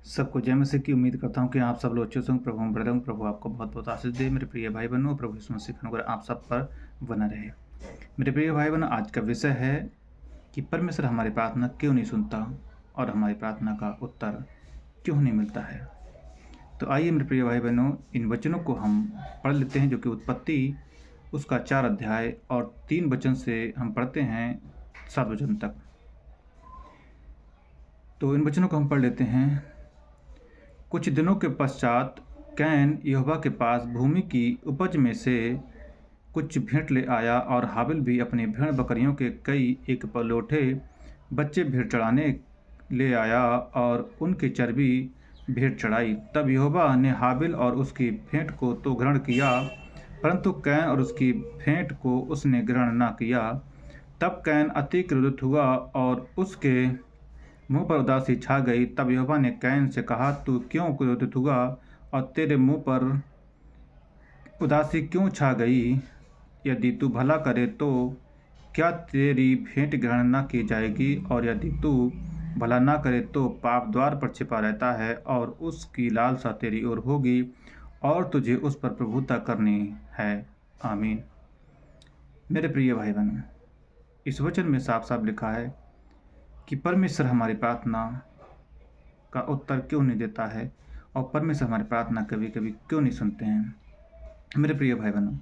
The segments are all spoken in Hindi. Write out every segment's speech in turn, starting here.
सबको जय मसीह की उम्मीद करता हूँ कि आप सब लोग अच्छे से होंगे। प्रभु में बड़े रहूँ। प्रभु आपको बहुत बहुत आशीष दे। मेरे प्रिय भाई बहनों, प्रभु यीशु मसीह का अनुग्रह आप सब पर बना रहे। मेरे प्रिय भाई बहनों, आज का विषय है कि परमेश्वर हमारी प्रार्थना क्यों नहीं सुनता और हमारी प्रार्थना का उत्तर क्यों नहीं मिलता है। तो आइए मेरे प्रिय भाई बहनों, इन वचनों को हम पढ़ लेते हैं, जो कि उत्पत्ति उसका 4 अध्याय और 3 वचन से हम पढ़ते हैं 7 वचन तक। तो इन वचनों को हम पढ़ लेते हैं। कुछ दिनों के पश्चात कैन यहोवा के पास भूमि की उपज में से कुछ भेंट ले आया, और हाबिल भी अपनी भेड़ बकरियों के कई एक पलोठे बच्चे भेंट चढ़ाने ले आया और उनकी चर्बी भेंट चढ़ाई। तब यहोवा ने हाबिल और उसकी भेंट को तो ग्रहण किया, परंतु कैन और उसकी भेंट को उसने ग्रहण न किया। तब कैन अति क्रोधित हुआ और उसके मुंह पर उदासी छा गई। तब यहोवा ने कैन से कहा, तू क्यों क्रोधित हुआ और तेरे मुंह पर उदासी क्यों छा गई? यदि तू भला करे तो क्या तेरी भेंट ग्रहण न की जाएगी? और यदि तू भला ना करे तो पाप द्वार पर छिपा रहता है और उसकी लालसा तेरी ओर होगी और तुझे उस पर प्रभुता करनी है। आमीन। मेरे प्रिय भाई बहनों, इस वचन में साफ साफ लिखा है कि परमेश्वर हमारी प्रार्थना का उत्तर क्यों नहीं देता है और परमेश्वर हमारी प्रार्थना कभी कभी क्यों नहीं सुनते हैं। मेरे प्रिय भाई बहनों,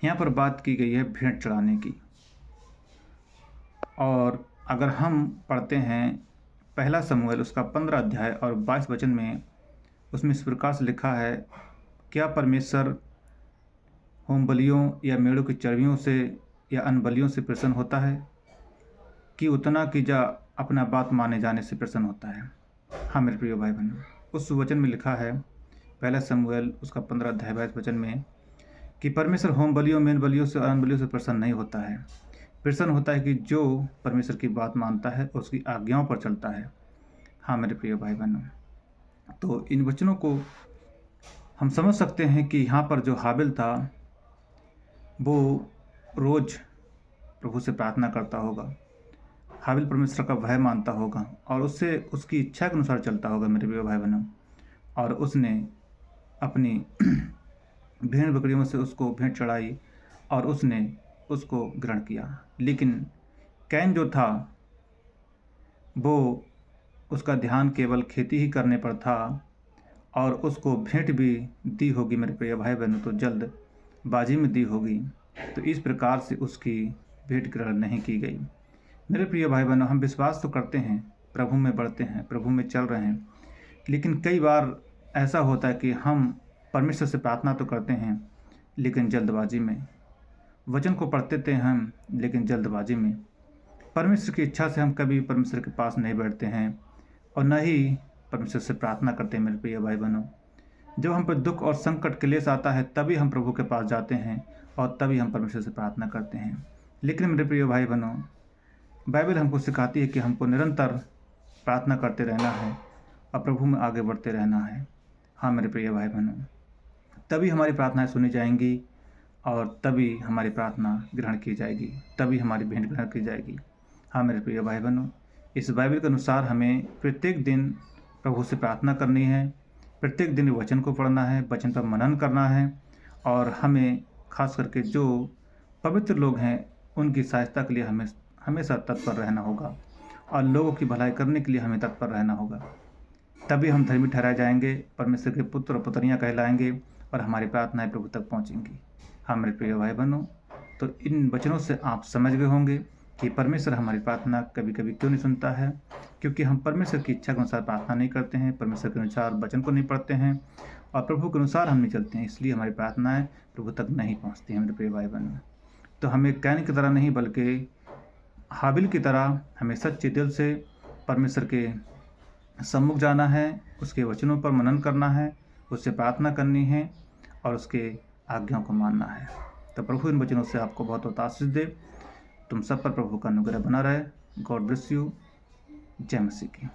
यहाँ पर बात की गई है भेंट चढ़ाने की, और अगर हम पढ़ते हैं पहला शमूएल उसका 15 अध्याय और 22 वचन में, उसमें इस प्रकार से लिखा है, क्या परमेश्वर होम बलियों या मेढ़ों की चर्बियों से या अन्न बलियों से प्रसन्न होता है कि उतना की जा अपना बात माने जाने से प्रसन्न होता है। हाँ मेरे प्रिय भाई बहनों, उस वचन में लिखा है पहला शमूएल उसका 15 अध्याय 22 वचन में कि परमेश्वर होम बलियों मेन बलियों से अन्न बलियों से प्रसन्न नहीं होता है। प्रसन्न होता है कि जो परमेश्वर की बात मानता है, उसकी आज्ञाओं पर चलता है। हाँ मेरे प्रिय भाई बहनों, तो इन वचनों को हम समझ सकते हैं कि यहाँ पर जो हाबिल था वो रोज प्रभु से प्रार्थना करता होगा। हाबिल परमेश्वर का भय मानता होगा और उससे उसकी इच्छा के अनुसार चलता होगा मेरे प्रिय भाई बहनों, और उसने अपनी भेड़ बकरियों से उसको भेंट चढ़ाई और उसने उसको ग्रहण किया। लेकिन कैन जो था वो उसका ध्यान केवल खेती ही करने पर था और उसको भेंट भी दी होगी मेरे प्रिय भाई बहनों, तो जल्दबाजी में दी होगी, तो इस प्रकार से उसकी भेंट ग्रहण नहीं की गई। मेरे प्रिय भाई बहनों, हम विश्वास तो करते हैं, प्रभु में बढ़ते हैं, प्रभु में चल रहे हैं, लेकिन कई बार ऐसा होता है कि हम परमेश्वर से प्रार्थना तो करते हैं लेकिन जल्दबाजी में, वचन को पढ़ते थे हम लेकिन जल्दबाजी में, परमेश्वर की इच्छा से हम कभी परमेश्वर के पास नहीं बैठते हैं और न ही परमेश्वर से प्रार्थना करते हैं। मेरे प्रिय भाई बहनों, जब हम पर दुख और संकट क्लेश आता है तभी हम प्रभु के पास जाते हैं और तभी हम परमेश्वर से प्रार्थना करते हैं। लेकिन मेरे प्रिय भाई बहनों, बाइबल हमको सिखाती है कि हमको निरंतर प्रार्थना करते रहना है और प्रभु में आगे बढ़ते रहना है। हाँ मेरे प्रिय भाई बहनों, तभी हमारी प्रार्थनाएं सुनी जाएंगी और तभी हमारी प्रार्थना ग्रहण की जाएगी, तभी हमारी भेंट ग्रहण की जाएगी। हाँ मेरे प्रिय भाई बहनों, इस बाइबल के अनुसार हमें प्रत्येक दिन प्रभु से प्रार्थना करनी है, प्रत्येक दिन वचन को पढ़ना है, वचन पर मनन करना है, और हमें खास करके जो पवित्र लोग हैं उनकी सहायता के लिए हमें हमेशा तत्पर रहना होगा और लोगों की भलाई करने के लिए हमें तत्पर रहना होगा। तभी हम धर्मी ठहराए जाएंगे, परमेश्वर के पुत्र और पुत्रियाँ कहलाएंगे और हमारी प्रार्थनाएं प्रभु तक पहुंचेंगी। हाँ मेरे प्रिय भाई बहनों, तो इन वचनों से आप समझ गए होंगे कि परमेश्वर हमारी प्रार्थना कभी कभी क्यों नहीं सुनता है, क्योंकि हम परमेश्वर की इच्छा के अनुसार प्रार्थना नहीं करते हैं, परमेश्वर के अनुसार वचन को नहीं पढ़ते हैं और प्रभु के अनुसार हम नहीं चलते हैं, इसलिए हमारी प्रार्थनाएं प्रभु तक नहीं पहुँचती हैं। मेरे प्रिय भाई बहनों, तो हमें कैन की तरह नहीं बल्कि हाबिल की तरह हमें सच्चे दिल से परमेश्वर के सम्मुख जाना है, उसके वचनों पर मनन करना है, उससे प्रार्थना करनी है और उसके आज्ञाओं को मानना है। तो प्रभु इन वचनों से आपको बहुत बहुत आशीष दे। तुम सब पर प्रभु का अनुग्रह बना रहे। God bless you. जय मसीह की।